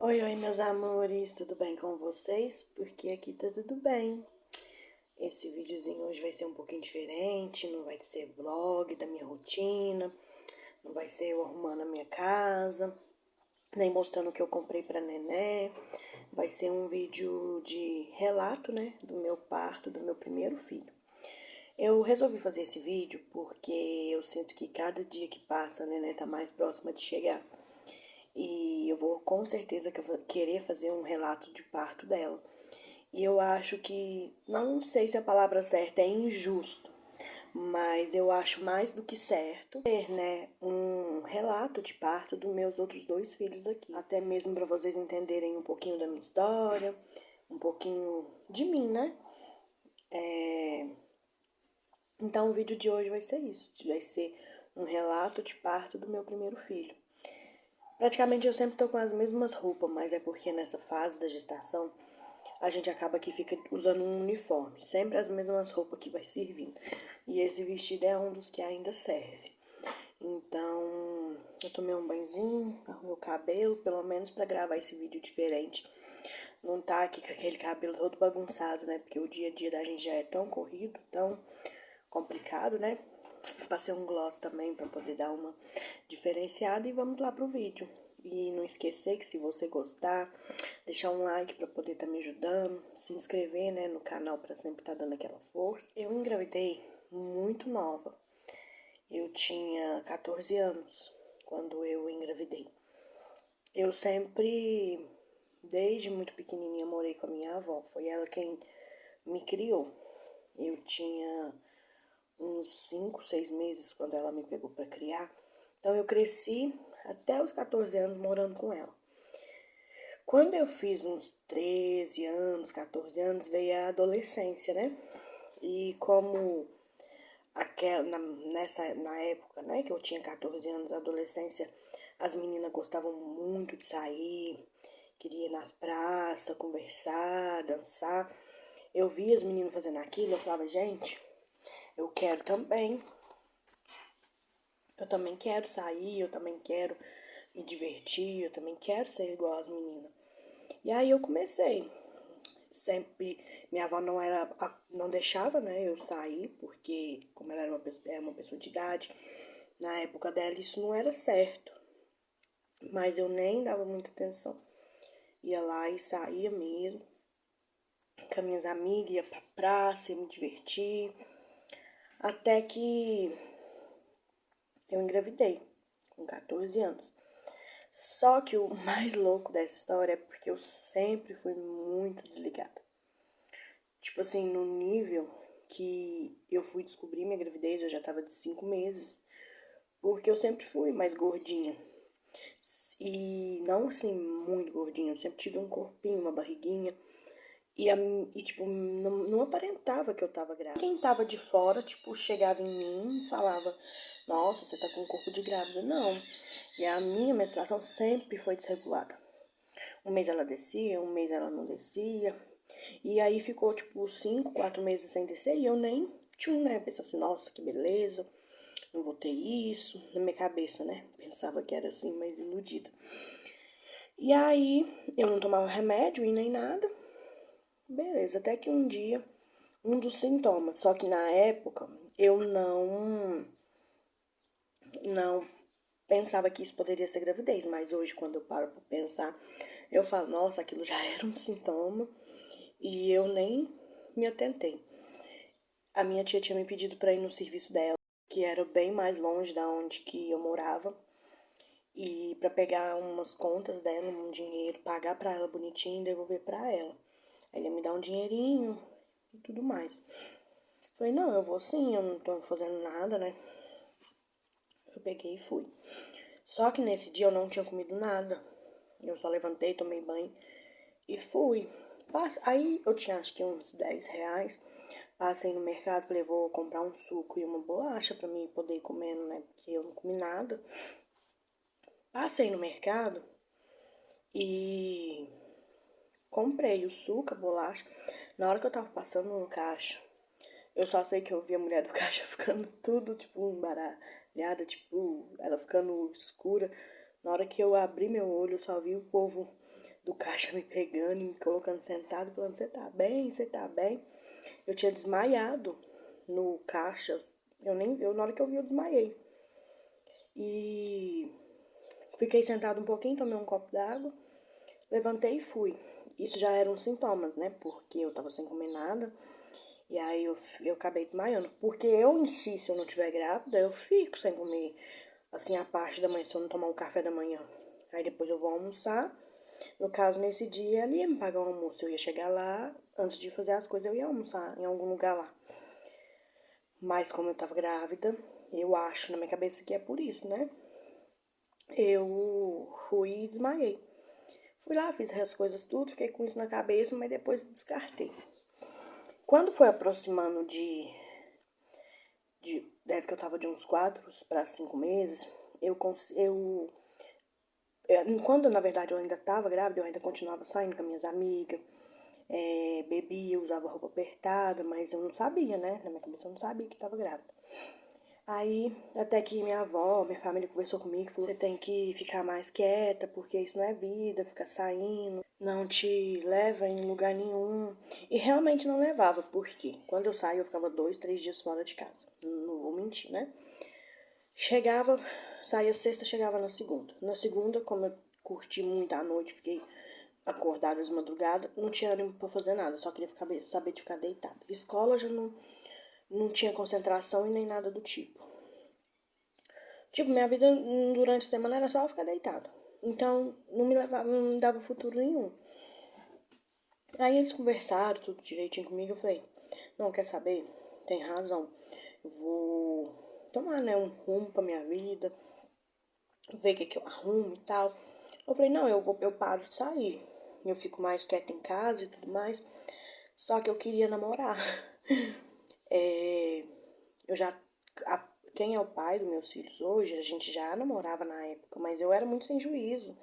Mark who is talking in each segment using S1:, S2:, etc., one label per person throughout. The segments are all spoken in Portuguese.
S1: Oi, oi, meus amores, tudo bem com vocês? Porque aqui tá tudo bem. Esse videozinho hoje vai ser um pouquinho diferente, não vai ser vlog da minha rotina, não vai ser eu arrumando a minha casa, nem mostrando o que eu comprei pra Nené. Vai ser um vídeo de relato, né, do meu parto, do meu primeiro filho. Eu resolvi fazer esse vídeo porque eu sinto que cada dia que passa a Nené tá mais próxima de chegar. E eu vou com certeza querer fazer um relato de parto dela. E eu acho que, não sei se a palavra certa é injusto, mas eu acho mais do que certo ter, né, um relato de parto dos meus outros dois filhos aqui. Até mesmo para vocês entenderem um pouquinho da minha história, um pouquinho de mim, né? Então o vídeo de hoje vai ser isso, vai ser um relato de parto do meu primeiro filho. Praticamente eu sempre tô com as mesmas roupas, mas é porque nessa fase da gestação a gente acaba que fica usando um uniforme, sempre as mesmas roupas que vai servindo. E esse vestido é um dos que ainda serve. Então, eu tomei um banhozinho, arrumei o cabelo, pelo menos pra gravar esse vídeo diferente. Não tá aqui com aquele cabelo todo bagunçado, né? Porque o dia a dia da gente já é tão corrido, tão complicado, né? Passei um gloss também pra poder dar uma diferenciada e vamos lá pro vídeo. E não esquecer que se você gostar, deixar um like pra poder estar me ajudando, se inscrever, né, no canal pra sempre estar dando aquela força. Eu engravidei muito nova. Eu tinha 14 anos quando eu engravidei. Eu sempre, desde muito pequenininha, morei com a minha avó. Foi ela quem me criou. Eu tinha uns 5, 6 meses quando ela me pegou para criar. Então eu cresci até os 14 anos morando com ela. Quando eu fiz uns 13 anos, 14 anos, veio a adolescência, né? E como na época, né, que eu tinha 14 anos, adolescência, as meninas gostavam muito de sair, queria ir nas praças, conversar, dançar. Eu via as meninas fazendo aquilo, eu falava, gente, eu quero também. Eu também quero sair, eu também quero me divertir, eu também quero ser igual às meninas. E aí eu comecei. Sempre, minha avó não deixava, né, eu sair, porque como ela era uma pessoa de idade, na época dela isso não era certo. Mas eu nem dava muita atenção. Ia lá e saía mesmo, com as minhas amigas, ia pra praça, ia me divertir. Até que eu engravidei, com 14 anos. Só que o mais louco dessa história é porque eu sempre fui muito desligada. Tipo assim, no nível que eu fui descobrir minha gravidez, eu já tava de 5 meses. Porque eu sempre fui mais gordinha. E não assim, muito gordinha. Eu sempre tive um corpinho, uma barriguinha. E tipo, não aparentava que eu tava grávida. Quem tava de fora, tipo, chegava em mim e falava, nossa, você tá com um corpo de grávida. Não. E a minha menstruação sempre foi desregulada. Um mês ela descia, um mês ela não descia. E aí ficou, tipo, 5, 4 meses sem descer e eu nem tinha, né? Pensava assim, nossa, que beleza, não vou ter isso. Na minha cabeça, né? Pensava que era assim, mas iludida. E aí, eu não tomava remédio e nem nada. Beleza, até que um dia, um dos sintomas, só que na época eu não pensava que isso poderia ser gravidez, mas hoje quando eu paro pra pensar, eu falo, nossa, aquilo já era um sintoma e eu nem me atentei. A minha tia tinha me pedido para ir no serviço dela, que era bem mais longe da onde que eu morava, e para pegar umas contas dela, um dinheiro, pagar para ela bonitinho e devolver para ela. Ela ia me dar um dinheirinho e tudo mais. Falei, não, eu vou sim, eu não tô fazendo nada, né? Eu peguei e fui. Só que nesse dia eu não tinha comido nada. Eu só levantei, tomei banho e fui. Aí eu tinha acho que uns 10 reais. Passei no mercado, falei, vou comprar um suco e uma bolacha pra mim poder ir comendo, né? Porque eu não comi nada. Passei no mercado e comprei o suco, a bolacha. Na hora que eu tava passando no caixa, eu só sei que eu vi a mulher do caixa ficando tudo, tipo, embaralhada, tipo, ela ficando escura. Na hora que eu abri meu olho, eu só vi o povo do caixa me pegando e me colocando sentado, falando, você tá bem, você tá bem? Eu tinha desmaiado no caixa, na hora que eu vi eu desmaiei. E fiquei sentado um pouquinho, tomei um copo d'água, levantei e fui. Isso já eram sintomas, né? Porque eu tava sem comer nada. E aí eu acabei desmaiando. Porque eu em si, se eu não estiver grávida, eu fico sem comer, assim, a parte da manhã, se eu não tomar um café da manhã. Aí depois eu vou almoçar. No caso, nesse dia, ela ia me pagar o almoço. Eu ia chegar lá, antes de fazer as coisas, eu ia almoçar em algum lugar lá. Mas como eu tava grávida, eu acho na minha cabeça que é por isso, né? Eu fui e desmaiei. Fui lá, fiz as coisas tudo, fiquei com isso na cabeça, mas depois descartei. Quando foi aproximando deve que eu tava de uns 4 para 5 meses, quando na verdade eu ainda tava grávida, eu ainda continuava saindo com as minhas amigas, bebia, usava roupa apertada, mas eu não sabia, né? Na minha cabeça eu não sabia que tava grávida. Aí, até que minha família conversou comigo, falou, você tem que ficar mais quieta, porque isso não é vida, ficar saindo, não te leva em lugar nenhum. E realmente não levava, porque quando eu saía eu ficava 2, 3 dias fora de casa. Não vou mentir, né? Chegava, saía sexta, chegava na segunda. Na segunda, como eu curti muito a noite, fiquei acordada às madrugadas, não tinha ânimo pra fazer nada, só queria saber de ficar deitada. Escola já não tinha concentração e nem nada do tipo. Tipo, minha vida durante a semana era só ficar deitada. Então, não me dava futuro nenhum. Aí eles conversaram tudo direitinho comigo. Eu falei, não, quer saber? Tem razão. Eu vou tomar, né, um rumo pra minha vida, ver o que eu arrumo e tal. Eu falei, não, eu paro de sair. Eu fico mais quieta em casa e tudo mais. Só que eu queria namorar. É, eu já. Quem é o pai dos meus filhos hoje, a gente já namorava na época, mas eu era muito sem juízo.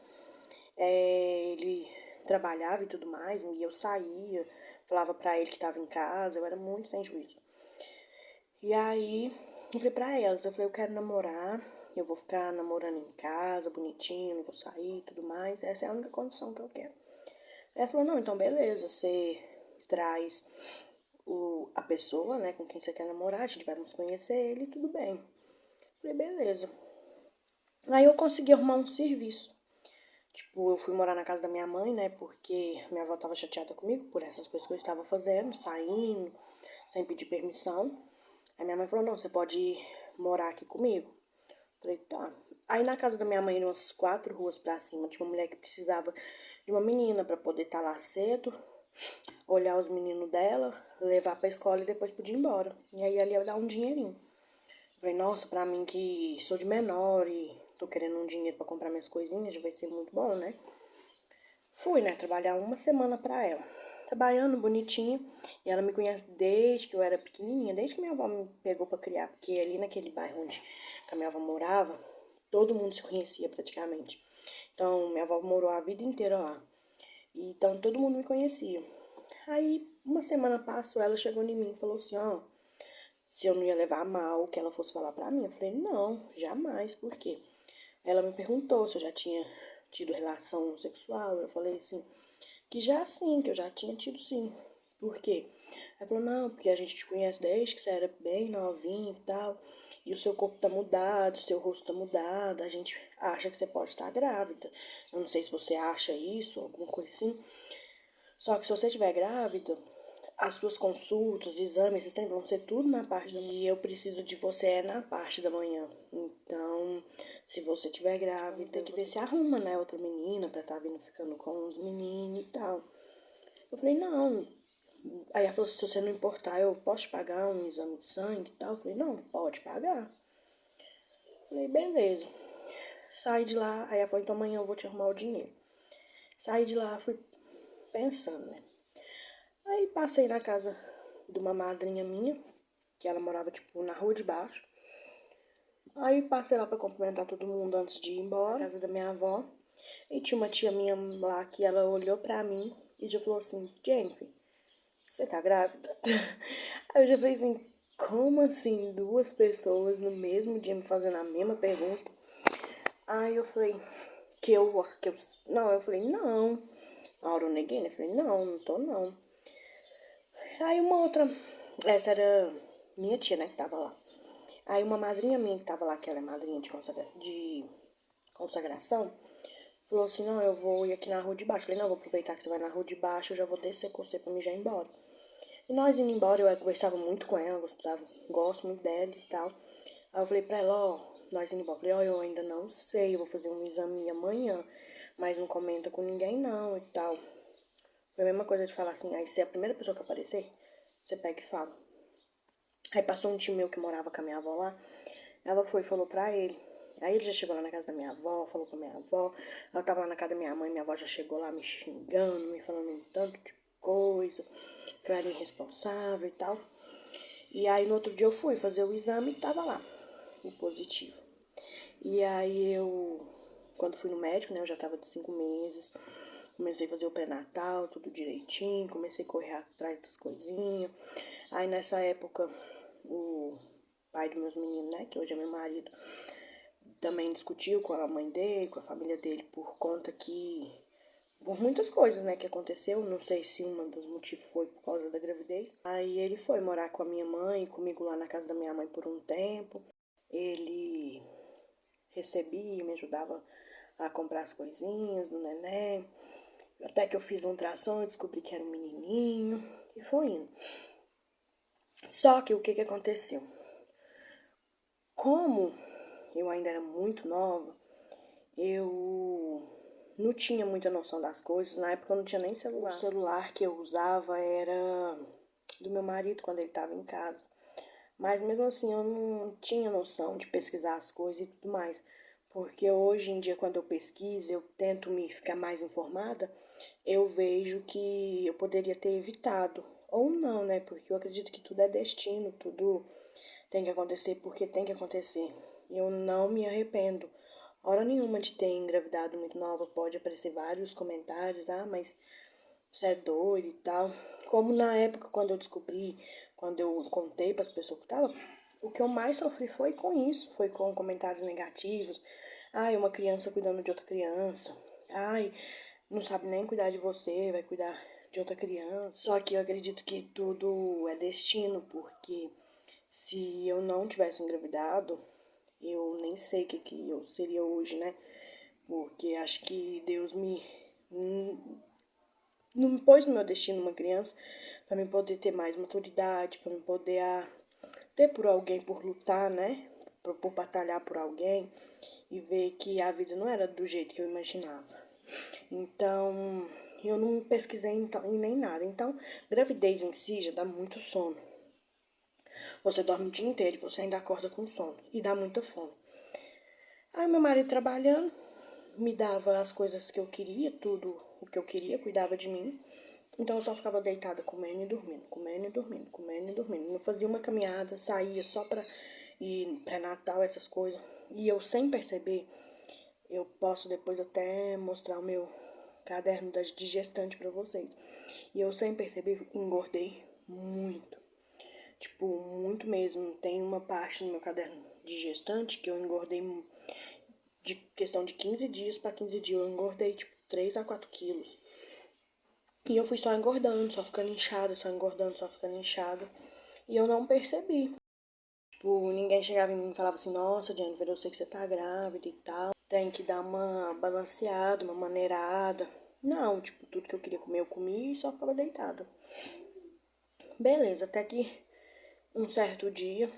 S1: Ele trabalhava e tudo mais, e eu saía, falava pra ele que tava em casa, eu era muito sem juízo. E aí, eu falei pra elas, eu falei, eu quero namorar, eu vou ficar namorando em casa, bonitinho, não vou sair e tudo mais, essa é a única condição que eu quero. Aí ela falou, não, então beleza, você traz a pessoa, né, com quem você quer namorar, a gente vai nos conhecer ele e tudo bem. Eu falei, beleza. Aí eu consegui arrumar um serviço. Tipo, eu fui morar na casa da minha mãe, né? Porque minha avó tava chateada comigo por essas coisas que eu estava fazendo, saindo, sem pedir permissão. Aí minha mãe falou, não, você pode morar aqui comigo. Falei, tá. Aí na casa da minha mãe, umas 4 ruas pra cima, tinha uma mulher que precisava de uma menina pra poder estar lá cedo, olhar os meninos dela, levar pra escola e depois podia ir embora. E aí ela ia dar um dinheirinho. Falei, nossa, pra mim que sou de menor e tô querendo um dinheiro pra comprar minhas coisinhas, já vai ser muito bom, né? Fui, né, trabalhar uma semana pra ela. Trabalhando bonitinha. E ela me conhece desde que eu era pequenininha, desde que minha avó me pegou pra criar. Porque ali naquele bairro onde a minha avó morava, todo mundo se conhecia praticamente. Então, minha avó morou a vida inteira lá. Então, todo mundo me conhecia. Aí, uma semana passou, ela chegou em mim e falou assim, ó, se eu não ia levar a mal o que ela fosse falar pra mim. Eu falei, não, jamais, por quê? Ela me perguntou se eu já tinha tido relação sexual. Eu falei assim, que já sim, que eu já tinha tido sim. Por quê? Ela falou, não, porque a gente te conhece desde que você era bem novinho e tal. E o seu corpo tá mudado, o seu rosto tá mudado. A gente acha que você pode estar grávida. Eu não sei se você acha isso, alguma coisa assim. Só que se você estiver grávida, as suas consultas, exames, esses trem vão ser tudo na parte da manhã. E eu preciso de você na parte da manhã. Então, se você estiver grávida, tem que ver se arruma, né? Outra menina pra estar vindo ficando com os meninos e tal. Eu falei, não. Aí ela falou, se você não importar, eu posso te pagar um exame de sangue e tal? Eu falei, não, pode pagar. Eu falei, beleza. Saí de lá, aí ela falou, então amanhã eu vou te arrumar o dinheiro. Saí de lá, fui pensando, né? Aí passei na casa de uma madrinha minha, que ela morava, tipo, na rua de baixo. Aí passei lá pra cumprimentar todo mundo antes de ir embora, na casa da minha avó. E tinha uma tia minha lá que ela olhou pra mim e já falou assim, Jennifer, você tá grávida? Aí eu já falei assim, como assim? Duas pessoas no mesmo dia me fazendo a mesma pergunta. Aí eu falei, não, eu falei, não. A hora eu neguei, né? Falei, não tô não. Aí uma outra, essa era minha tia, né, que tava lá. Aí uma madrinha minha que tava lá, que ela é madrinha de consagração, falou assim, não, eu vou ir aqui na rua de baixo. Falei, não, vou aproveitar que você vai na rua de baixo, eu já vou descer com você pra mim já ir embora. E nós indo embora, eu conversava muito com ela, gosto muito dela e tal. Aí eu falei pra ela, ó, nós indo embora. Falei, ó, eu ainda não sei, eu vou fazer um exame amanhã, mas não comenta com ninguém não e tal. Foi a mesma coisa de falar assim, aí se é a primeira pessoa que aparecer, você pega e fala. Aí passou um tio meu que morava com a minha avó lá, ela foi e falou pra ele. Aí ele já chegou lá na casa da minha avó, falou pra minha avó. Ela tava lá na casa da minha mãe já chegou lá me xingando, me falando um tanto de coisa, que eu era irresponsável e tal. E aí no outro dia eu fui fazer o exame e tava lá, o positivo. E aí quando fui no médico, né, eu já tava de 5 meses, comecei a fazer o pré-natal, tudo direitinho, comecei a correr atrás das coisinhas. Aí nessa época, o pai dos meus meninos, né, que hoje é meu marido, também discutiu com a mãe dele, com a família dele, por conta que, por muitas coisas, né, que aconteceu, não sei se um dos motivos foi por causa da gravidez. Aí ele foi morar com a minha mãe, comigo lá na casa da minha mãe por um tempo. Ele recebia, me ajudava a comprar as coisinhas do neném. Até que eu fiz um ultrassom e descobri que era um menininho. E foi indo. Só que o que aconteceu? Como eu ainda era muito nova, eu não tinha muita noção das coisas. Na época eu não tinha nem celular. O celular que eu usava era do meu marido quando ele estava em casa. Mas mesmo assim eu não tinha noção de pesquisar as coisas e tudo mais. Porque hoje em dia, quando eu pesquiso, eu tento me ficar mais informada, eu vejo que eu poderia ter evitado. Ou não, né? Porque eu acredito que tudo é destino, tudo tem que acontecer porque tem que acontecer. Eu não me arrependo. Hora nenhuma de ter engravidado muito nova, pode aparecer vários comentários, ah, mas você é doido e tal. Como na época, quando eu descobri, quando eu contei para as pessoas que estavam, o que eu mais sofri foi com isso, foi com comentários negativos. Ai, uma criança cuidando de outra criança. Ai, não sabe nem cuidar de você, vai cuidar de outra criança. Só que eu acredito que tudo é destino, porque se eu não tivesse engravidado, eu nem sei o que eu seria hoje, né? Porque acho que Deus não me pôs no meu destino uma criança para me poder ter mais maturidade, para me poder ter por alguém, por lutar, né? Por batalhar por alguém e ver que a vida não era do jeito que eu imaginava. Então, eu não pesquisei em nem nada. Então, gravidez em si já dá muito sono. Você dorme o dia inteiro e você ainda acorda com sono. E dá muita fome. Aí meu marido trabalhando, me dava as coisas que eu queria, tudo o que eu queria, cuidava de mim. Então eu só ficava deitada comendo e dormindo, comendo e dormindo, comendo e dormindo. Não fazia uma caminhada, saía só pra ir pré-natal, essas coisas. E eu sem perceber, eu posso depois até mostrar o meu caderno de gestante pra vocês. E eu sem perceber, engordei muito. Tipo, muito mesmo. Tem uma parte no meu caderno de gestante que eu engordei de questão de 15 dias pra 15 dias. Eu engordei, tipo, 3 a 4 quilos. E eu fui só engordando, só ficando inchada, só engordando, só ficando inchada. E eu não percebi. Tipo, ninguém chegava em mim e falava assim, nossa, Jennifer, eu sei que você tá grávida e tal. Tem que dar uma balanceada, uma maneirada. Não, tipo, tudo que eu queria comer eu comia e só ficava deitada. Beleza, até que um certo dia,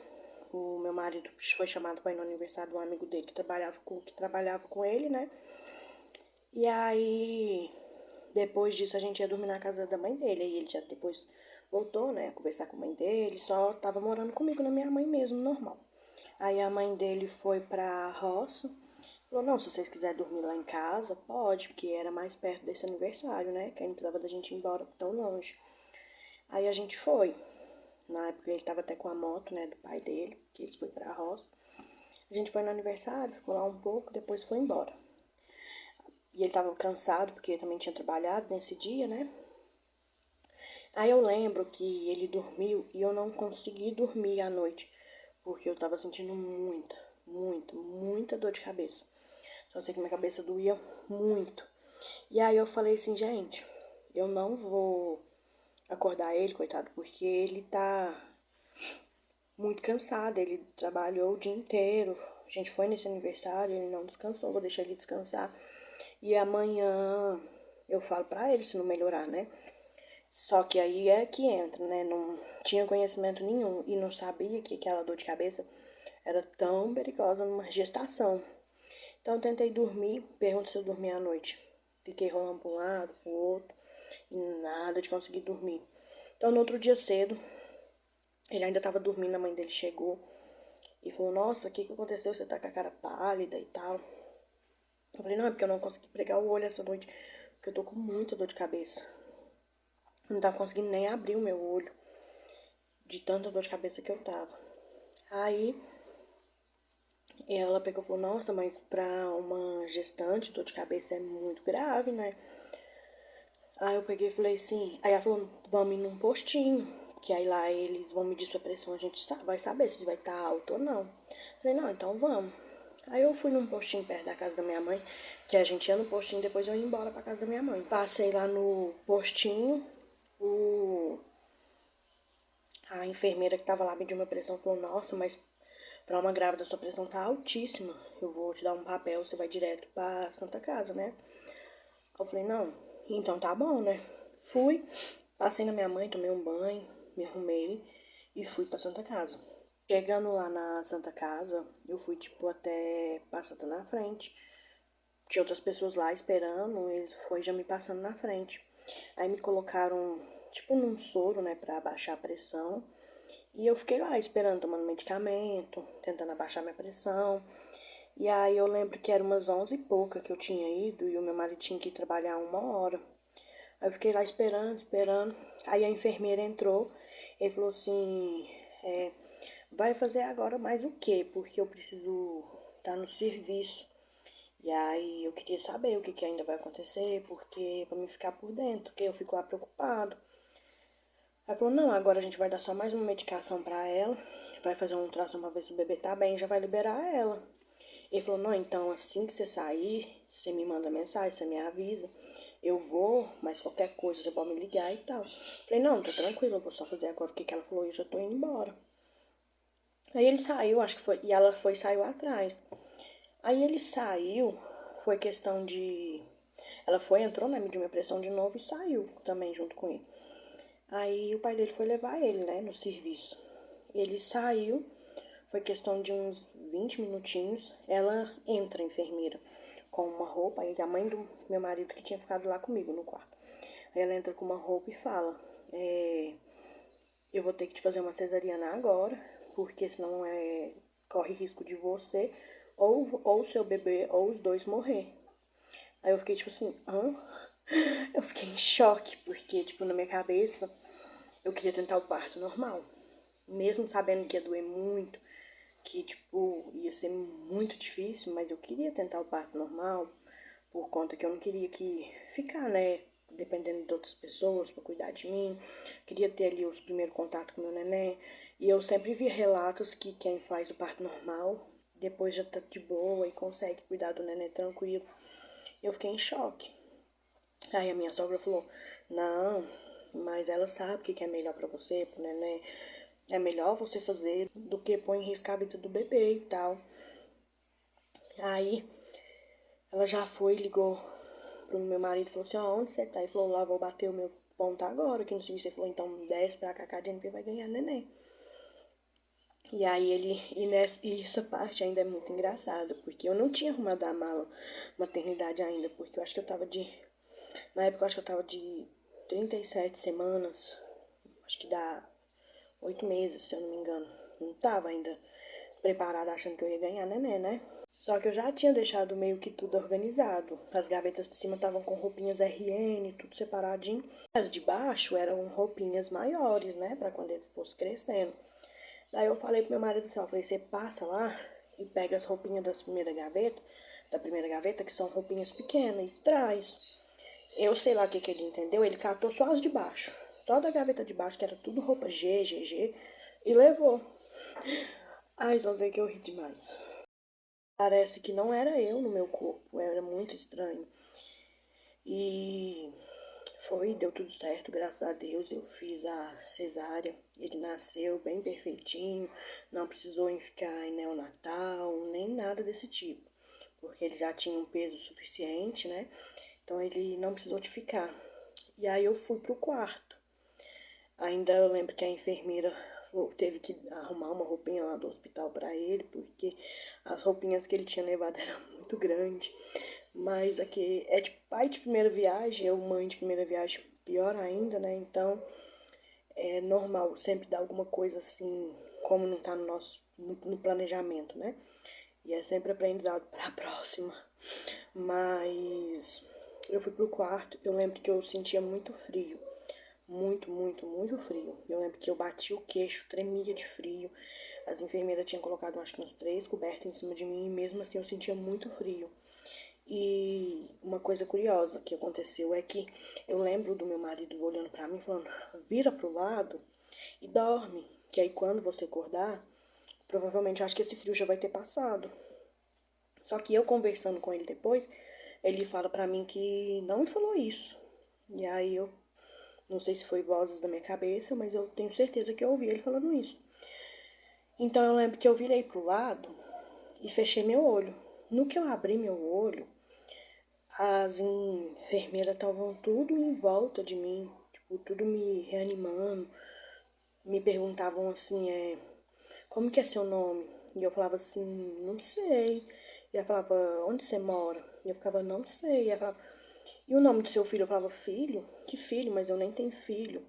S1: o meu marido foi chamado para ir no aniversário de um amigo dele que trabalhava com ele, né? E aí, depois disso, a gente ia dormir na casa da mãe dele. Aí ele já depois voltou, né, a conversar com a mãe dele. Só tava morando comigo, na minha mãe mesmo, normal. Aí a mãe dele foi pra roça. Falou, não, se vocês quiserem dormir lá em casa, pode, porque era mais perto desse aniversário, né? Que aí não precisava da gente ir embora tão longe. Aí a gente foi. Na época ele tava até com a moto, né, do pai dele, que eles foi pra roça. A gente foi no aniversário, ficou lá um pouco, depois foi embora. E ele tava cansado, porque ele também tinha trabalhado nesse dia, né? Aí eu lembro que ele dormiu e eu não consegui dormir à noite, porque eu tava sentindo muita dor de cabeça. Só sei que minha cabeça doía muito. E aí eu falei assim, gente, eu não vou acordar ele, coitado, porque ele tá muito cansado, ele trabalhou o dia inteiro. A gente foi nesse aniversário, ele não descansou, vou deixar ele descansar. E amanhã eu falo pra ele se não melhorar, né? Só que aí é que entra, né? Não tinha conhecimento nenhum e não sabia que aquela dor de cabeça era tão perigosa numa gestação. Então eu tentei dormir, pergunto se eu dormi à noite. Fiquei rolando para um lado, pro outro, e nada de conseguir dormir. Então no outro dia cedo, ele ainda estava dormindo, a mãe dele chegou e falou, nossa, o que aconteceu? Você tá com a cara pálida e tal. Eu falei, não, é porque eu não consegui pregar o olho essa noite, porque eu tô com muita dor de cabeça. Eu não tava conseguindo nem abrir o meu olho, de tanta dor de cabeça que eu tava. Aí ela pegou e falou, nossa, mas pra uma gestante, dor de cabeça é muito grave, né? Aí eu peguei e falei assim, aí ela falou, vamos ir num postinho, que aí lá eles vão medir sua pressão, a gente vai saber se vai estar alto ou não. Falei, não, então vamos. Aí eu fui num postinho perto da casa da minha mãe, que a gente ia no postinho, depois eu ia embora pra casa da minha mãe. Passei lá no postinho, a enfermeira que tava lá mediu minha pressão falou, nossa, mas pra uma grávida sua pressão tá altíssima. Eu vou te dar um papel, você vai direto pra Santa Casa, né? Eu falei, não, então tá bom, né? Fui, passei na minha mãe, tomei um banho, me arrumei e fui pra Santa Casa. Chegando lá na Santa Casa, eu fui, tipo, até passando na frente. Tinha outras pessoas lá esperando, eles foi já me passando na frente. Aí me colocaram, tipo, num soro, né, pra abaixar a pressão. E eu fiquei lá esperando, tomando medicamento, tentando abaixar minha pressão. E aí eu lembro que era umas 11 e pouca que eu tinha ido e o meu marido tinha que ir trabalhar 1 hora. Aí eu fiquei lá esperando, esperando. Aí a enfermeira entrou, ele falou assim, vai fazer agora mais o quê? Porque eu preciso estar no serviço. E aí eu queria saber o que, que ainda vai acontecer, porque pra me ficar por dentro, porque eu fico lá preocupado. Aí falou, não, agora a gente vai dar só mais uma medicação pra ela, vai fazer um ultrassom pra ver se o bebê tá bem, já vai liberar ela. Ele falou, não, então assim que você sair, você me manda mensagem, você me avisa. Eu vou, mas qualquer coisa você pode me ligar e tal. Falei, não, tá tranquilo, eu vou só fazer agora o que ela falou e eu já tô indo embora. Aí ele saiu, acho que foi, e ela foi e saiu atrás. Aí ele saiu, foi questão de... Ela foi, entrou, né, mediu minha pressão de novo e saiu também junto com ele. Aí o pai dele foi levar ele, né, no serviço. Ele saiu, foi questão de uns 20 minutinhos. Ela entra, a enfermeira, com uma roupa. Aí a mãe do meu marido que tinha ficado lá comigo no quarto. Aí ela entra com uma roupa e fala: eu vou ter que te fazer uma cesariana agora, porque senão corre risco de você, ou seu bebê, ou os dois morrer. Aí eu fiquei tipo assim, hã? Eu fiquei em choque, porque, tipo, na minha cabeça, eu queria tentar o parto normal. Mesmo sabendo que ia doer muito, que, tipo, ia ser muito difícil, mas eu queria tentar o parto normal, por conta que eu não queria que ficar, né, dependendo de outras pessoas pra cuidar de mim. Queria ter ali os primeiros contatos com meu neném. E eu sempre vi relatos que quem faz o parto normal, depois já tá de boa e consegue cuidar do neném tranquilo. Eu fiquei em choque. Aí a minha sogra falou, não, mas ela sabe o que é melhor pra você, pro neném. É melhor você fazer do que pôr em risco a vida do bebê e tal. Aí ela já foi, ligou pro meu marido e falou assim, onde você tá? Ele falou, lá vou bater o meu ponto agora, aqui no serviço. Ele falou, então desce pra cá que a GNP vai ganhar neném. E aí e essa parte ainda é muito engraçada, porque eu não tinha arrumado a mala maternidade ainda, porque eu acho que eu tava na época eu acho que eu tava de 37 semanas, acho que dá 8 meses, se eu não me engano. Não tava ainda preparada achando que eu ia ganhar neném, né? Só que eu já tinha deixado meio que tudo organizado. As gavetas de cima estavam com roupinhas RN, tudo separadinho. As de baixo eram roupinhas maiores, né? Pra quando ele fosse crescendo. Daí eu falei pro meu marido assim, ó, eu falei, você passa lá e pega as roupinhas da primeira gaveta, que são roupinhas pequenas, e traz. Eu sei lá o que ele entendeu, ele catou só as de baixo. Só da gaveta de baixo, que era tudo roupa GG, e levou. Ai, só sei que eu ri demais. Parece que não era eu no meu corpo, era muito estranho. E deu tudo certo, graças a Deus. Eu fiz a cesárea, ele nasceu bem perfeitinho, não precisou ficar em neonatal, nem nada desse tipo, porque ele já tinha um peso suficiente, né? Então ele não precisou de ficar. E aí eu fui pro quarto. Ainda eu lembro que a enfermeira teve que arrumar uma roupinha lá do hospital pra ele, porque as roupinhas que ele tinha levado eram muito grandes. Mas aqui é tipo pai de primeira viagem, eu mãe de primeira viagem, pior ainda, né? Então é normal sempre dar alguma coisa assim, como não tá no nosso no planejamento, né? E é sempre aprendizado pra próxima. Mas eu fui pro quarto, eu lembro que eu sentia muito frio. Muito, muito, muito frio. Eu lembro que eu bati o queixo, tremia de frio. As enfermeiras tinham colocado, acho que umas 3 cobertas em cima de mim, e mesmo assim eu sentia muito frio. E uma coisa curiosa que aconteceu é que eu lembro do meu marido olhando pra mim, falando: vira pro lado e dorme, que aí quando você acordar, provavelmente acho que esse frio já vai ter passado. Só que eu conversando com ele depois, ele fala pra mim que não me falou isso. E aí eu não sei se foi vozes da minha cabeça, mas eu tenho certeza que eu ouvi ele falando isso. Então eu lembro que eu virei pro lado e fechei meu olho. No que eu abri meu olho, as enfermeiras estavam tudo em volta de mim, tipo, tudo me reanimando. Me perguntavam assim, como que é seu nome? E eu falava assim, não sei. E ela falava, onde você mora? E eu ficava, não sei. E ela falava, e o nome do seu filho? Eu falava, filho? Que filho? Mas eu nem tenho filho.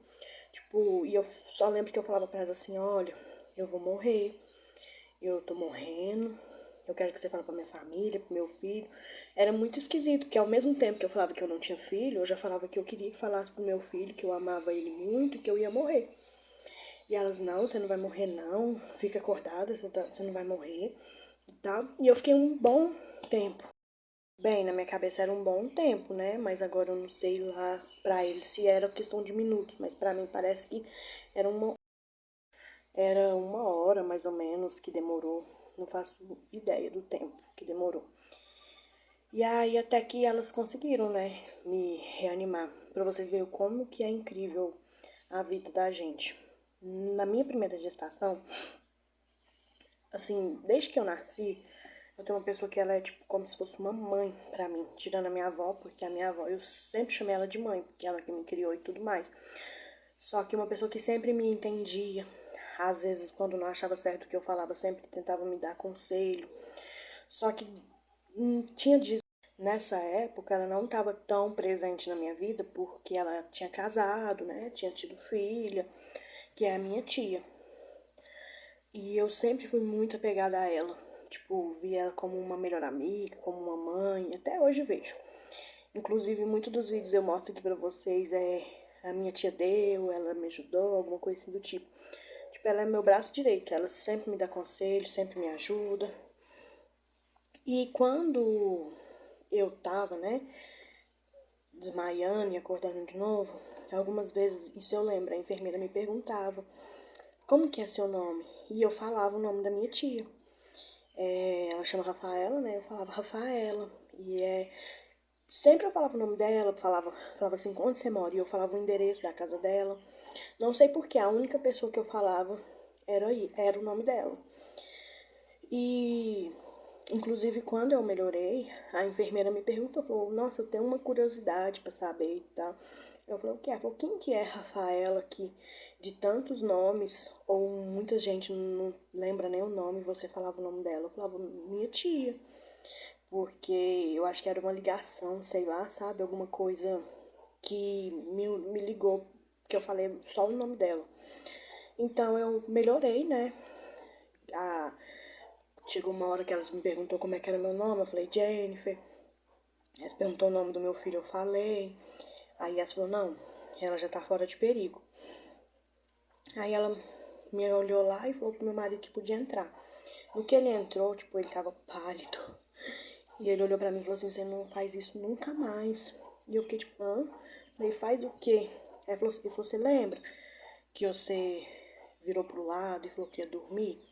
S1: Tipo, e eu só lembro que eu falava pra ela assim, olha, eu vou morrer, eu tô morrendo, eu quero que você fale pra minha família, pro meu filho. Era muito esquisito, porque ao mesmo tempo que eu falava que eu não tinha filho, eu já falava que eu queria que falasse pro meu filho que eu amava ele muito e que eu ia morrer. E elas, não, você não vai morrer não, fica acordada, você não vai morrer e tal. E eu fiquei um bom tempo. Bem, na minha cabeça era um bom tempo, né? Mas agora eu não sei lá pra eles se era questão de minutos, mas pra mim parece que era uma hora mais ou menos que demorou. Não faço ideia do tempo que demorou. E aí até que elas conseguiram, né, me reanimar. Pra vocês verem como que é incrível a vida da gente. Na minha primeira gestação, assim, desde que eu nasci, eu tenho uma pessoa que ela é tipo como se fosse uma mãe pra mim, tirando a minha avó, porque a minha avó, eu sempre chamei ela de mãe, porque ela que me criou e tudo mais. Só que uma pessoa que sempre me entendia, às vezes quando não achava certo o que eu falava, sempre tentava me dar conselho. Só que tinha dias, nessa época ela não estava tão presente na minha vida, porque ela tinha casado, né, tinha tido filha, que é a minha tia. E eu sempre fui muito apegada a ela. Tipo, vi ela como uma melhor amiga, como uma mãe, até hoje vejo. Inclusive, muitos dos vídeos eu mostro aqui pra vocês a minha tia deu, ela me ajudou, alguma coisa assim do tipo. Tipo, ela é meu braço direito, ela sempre me dá conselho, sempre me ajuda. E quando eu tava, né, desmaiando e acordando de novo, algumas vezes, isso eu lembro, a enfermeira me perguntava, como que é seu nome? E eu falava o nome da minha tia. Ela chama Rafaela, né? Eu falava Rafaela. Sempre eu falava o nome dela, falava assim, onde você mora? E eu falava o endereço da casa dela. Não sei porque a única pessoa que eu falava era o nome dela. E, inclusive, quando eu melhorei, a enfermeira me perguntou, falou, nossa, eu tenho uma curiosidade pra saber e tal. Eu falei, o que é? Ela falou, quem que é Rafaela que de tantos nomes, ou muita gente não lembra nem o nome, você falava o nome dela? Eu falava, minha tia. Porque eu acho que era uma ligação, sei lá, sabe? Alguma coisa que me ligou, que eu falei só o nome dela. Então eu melhorei, né? A, Chegou uma hora que elas me perguntou como é que era meu nome, eu falei Jennifer. Elas perguntou o nome do meu filho, eu falei. Aí elas falou, não, ela já tá fora de perigo. Aí ela me olhou lá e falou pro meu marido que podia entrar. No que ele entrou, tipo, ele tava pálido. E ele olhou pra mim e falou assim, você não faz isso nunca mais. E eu fiquei tipo, hã? Falei, faz o quê? Aí ele falou, você lembra que você virou pro lado e falou que ia dormir?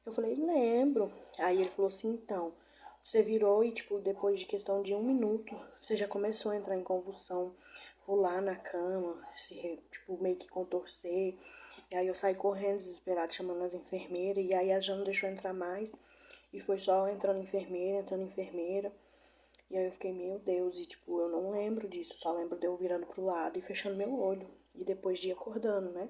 S1: Eu falei, lembro. Aí ele falou assim, então, você virou e, tipo, depois de questão de 1 minuto, você já começou a entrar em convulsão, pular na cama, tipo, meio que contorcer. E aí eu saí correndo, desesperada, chamando as enfermeiras, e aí a já não deixou entrar mais. E foi só entrando enfermeira. E aí eu fiquei, meu Deus, e tipo, eu não lembro disso, só lembro de eu virando pro lado e fechando meu olho. E depois de ir acordando, né?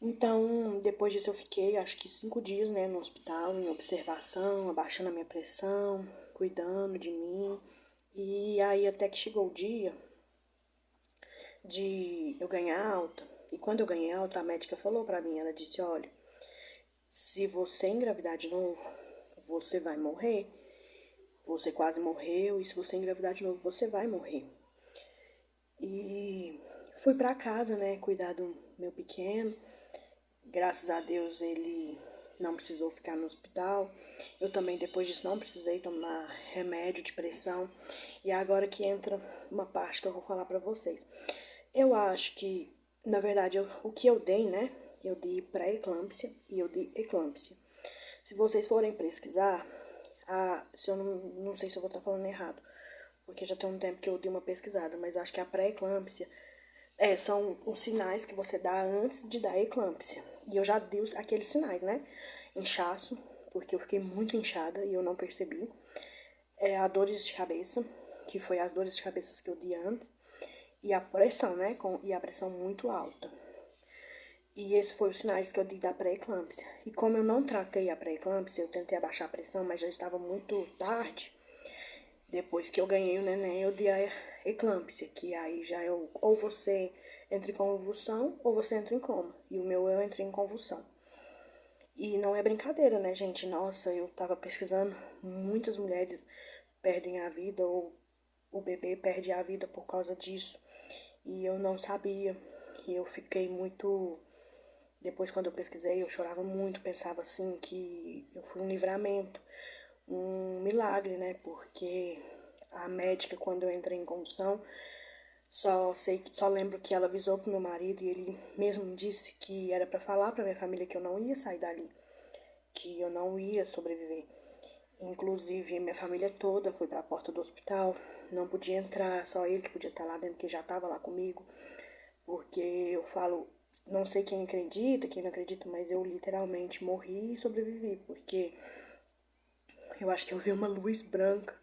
S1: Então, depois disso eu fiquei, acho que 5 dias, né, no hospital, em observação, abaixando a minha pressão, cuidando de mim. E aí até que chegou o dia de eu ganhar alta. E quando eu ganhei alta, a médica falou pra mim, ela disse, olha, se você engravidar de novo, você vai morrer. Você quase morreu e se você engravidar de novo, você vai morrer. E fui pra casa, né, cuidar do meu pequeno. Graças a Deus ele não precisou ficar no hospital. Eu também depois disso não precisei tomar remédio de pressão. E agora que entra uma parte que eu vou falar pra vocês. Eu acho que, na verdade, o que eu dei, né? Eu dei pré-eclâmpsia e eu dei eclâmpsia. Se vocês forem pesquisar, se eu não sei se eu vou estar falando errado, porque já tem um tempo que eu dei uma pesquisada, mas eu acho que a pré-eclâmpsia são os sinais que você dá antes de dar a eclâmpsia. E eu já dei aqueles sinais, né? Inchaço, porque eu fiquei muito inchada e eu não percebi. A dores de cabeça, que foi as dores de cabeça que eu dei antes. E a pressão, né? E a pressão muito alta. E esses foram os sinais que eu dei da pré-eclâmpsia. E como eu não tratei a pré-eclâmpsia, eu tentei abaixar a pressão, mas já estava muito tarde. Depois que eu ganhei o neném, eu dei a eclâmpsia, que aí já ou você entra em convulsão ou você entra em coma. E o meu eu entrei em convulsão. E não é brincadeira, né, gente? Nossa, eu tava pesquisando, muitas mulheres perdem a vida ou o bebê perde a vida por causa disso. E eu não sabia. E eu fiquei muito. Depois, quando eu pesquisei, eu chorava muito, pensava assim que eu fui um livramento, um milagre, né? Porque a médica, quando eu entrei em convulsão, só lembro que ela avisou pro meu marido e ele mesmo disse que era para falar pra minha família que eu não ia sair dali, que eu não ia sobreviver. Inclusive, minha família toda foi para a porta do hospital, não podia entrar, só ele que podia estar lá dentro, que já estava lá comigo, porque eu falo, não sei quem acredita, quem não acredita, mas eu literalmente morri e sobrevivi, porque eu acho que eu vi uma luz branca.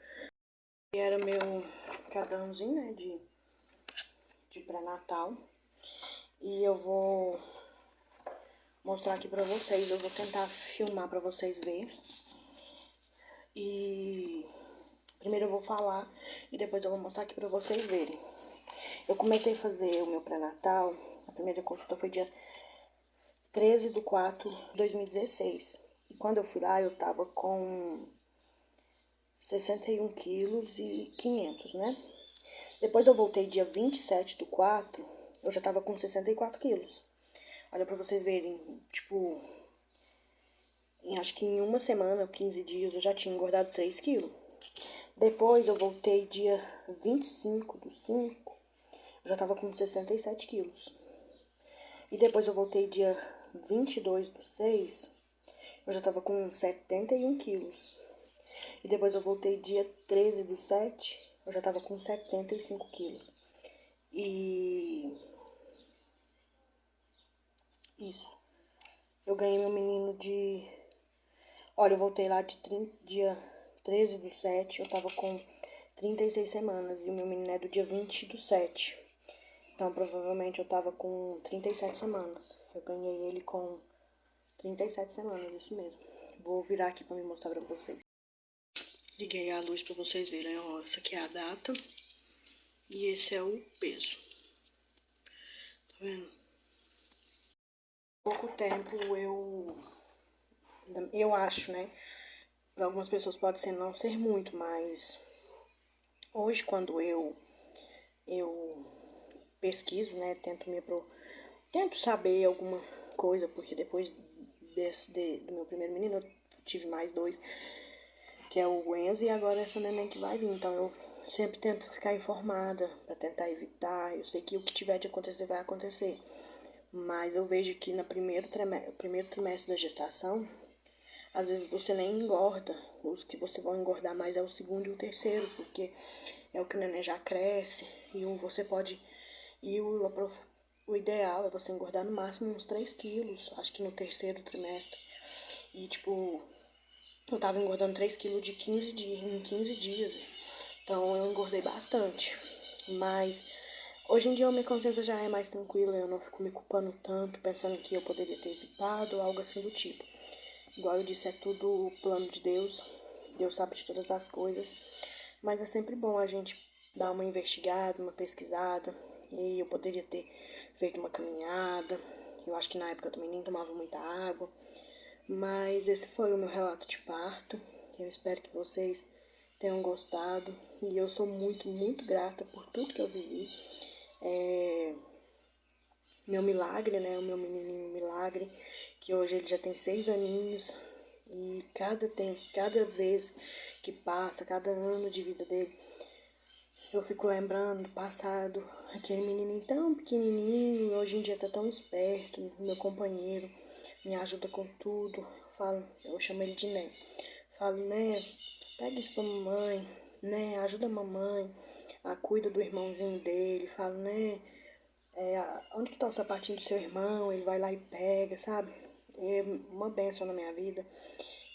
S1: E era meu cartãozinho, né, de pré-natal. E eu vou mostrar aqui pra vocês, eu vou tentar filmar pra vocês verem. E primeiro eu vou falar e depois eu vou mostrar aqui pra vocês verem. Eu comecei a fazer o meu pré-natal, a primeira consulta foi dia 13/4/2016. E quando eu fui lá, eu tava com 61 quilos e 500, né? Depois eu voltei dia 27/4, eu já tava com 64 quilos. Olha pra vocês verem, tipo, acho que em uma semana, 15 dias, eu já tinha engordado 3 quilos. Depois eu voltei dia 25/5, eu já tava com 67 quilos. E depois eu voltei dia 22/6, eu já tava com 71 quilos. E depois eu voltei dia 13/7, eu já tava com 75 quilos. E isso. Eu ganhei meu menino de... Olha, eu voltei lá dia 13/7, eu tava com 36 semanas. E o meu menino é do dia 20/7. Então, provavelmente, eu tava com 37 semanas. Eu ganhei ele com 37 semanas, isso mesmo. Vou virar aqui pra me mostrar pra vocês. Liguei a luz pra vocês verem, ó. Essa aqui é a data. E esse é o peso. Tá vendo? Pouco tempo eu acho, né? Para algumas pessoas pode ser não ser muito, mas hoje quando eu pesquiso, né, tento saber alguma coisa, porque depois do meu primeiro menino eu tive mais dois, que é o Enzo e agora essa neném que vai vir. Então eu sempre tento ficar informada para tentar evitar. Eu sei que o que tiver de acontecer vai acontecer, mas eu vejo que no primeiro trimestre da gestação às vezes você nem engorda. Os que você vai engordar mais é o segundo e o terceiro, porque é o que o neném já cresce. E você pode. E o ideal é você engordar no máximo uns 3 quilos, acho que no terceiro trimestre. E tipo, eu tava engordando 3 quilos de 15 dias, em 15 dias. Então eu engordei bastante. Mas hoje em dia a minha consciência já é mais tranquila, eu não fico me culpando tanto, pensando que eu poderia ter evitado ou algo assim do tipo. Igual eu disse, é tudo o plano de Deus. Deus sabe de todas as coisas. Mas é sempre bom a gente dar uma investigada, uma pesquisada. E eu poderia ter feito uma caminhada. Eu acho que na época eu também nem tomava muita água. Mas esse foi o meu relato de parto. Eu espero que vocês tenham gostado. E eu sou muito, muito grata por tudo que eu vivi. Meu milagre, né? O meu menininho milagre, que hoje ele já tem 6 aninhos. E cada vez que passa, cada ano de vida dele, eu fico lembrando do passado, aquele menininho tão pequenininho, hoje em dia tá tão esperto, meu companheiro, me ajuda com tudo. Eu chamo ele de Né. Falo, né, pega isso pra mamãe, né, ajuda a mamãe, cuida do irmãozinho dele. Falo, né, onde que tá o sapatinho do seu irmão? Ele vai lá e pega, sabe? É uma bênção na minha vida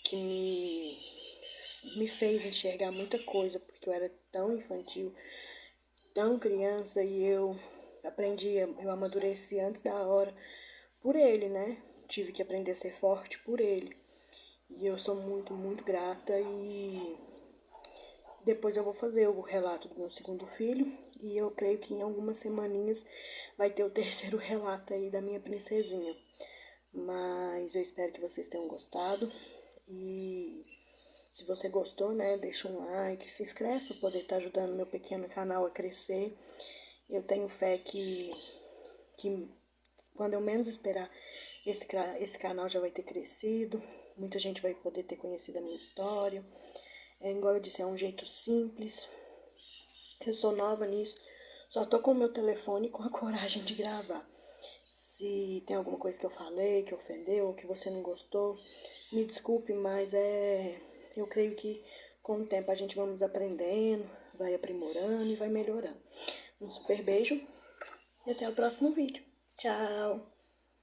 S1: que me fez enxergar muita coisa, porque eu era tão infantil, tão criança, e eu amadureci antes da hora por ele, né? Tive que aprender a ser forte por ele. E eu sou muito, muito grata. E depois eu vou fazer o relato do meu segundo filho. E eu creio que em algumas semaninhas vai ter o terceiro relato aí da minha princesinha. Mas eu espero que vocês tenham gostado. E se você gostou, né, deixa um like, se inscreve para poder estar ajudando meu pequeno canal a crescer. Eu tenho fé que quando eu menos esperar, esse canal já vai ter crescido. Muita gente vai poder ter conhecido a minha história. Igual eu disse, é um jeito simples. Eu sou nova nisso. Só tô com o meu telefone e com a coragem de gravar. Se tem alguma coisa que eu falei, que ofendeu, ou que você não gostou, me desculpe, mas eu creio que com o tempo a gente vamos aprendendo, vai aprimorando e vai melhorando. Um super beijo e até o próximo vídeo. Tchau!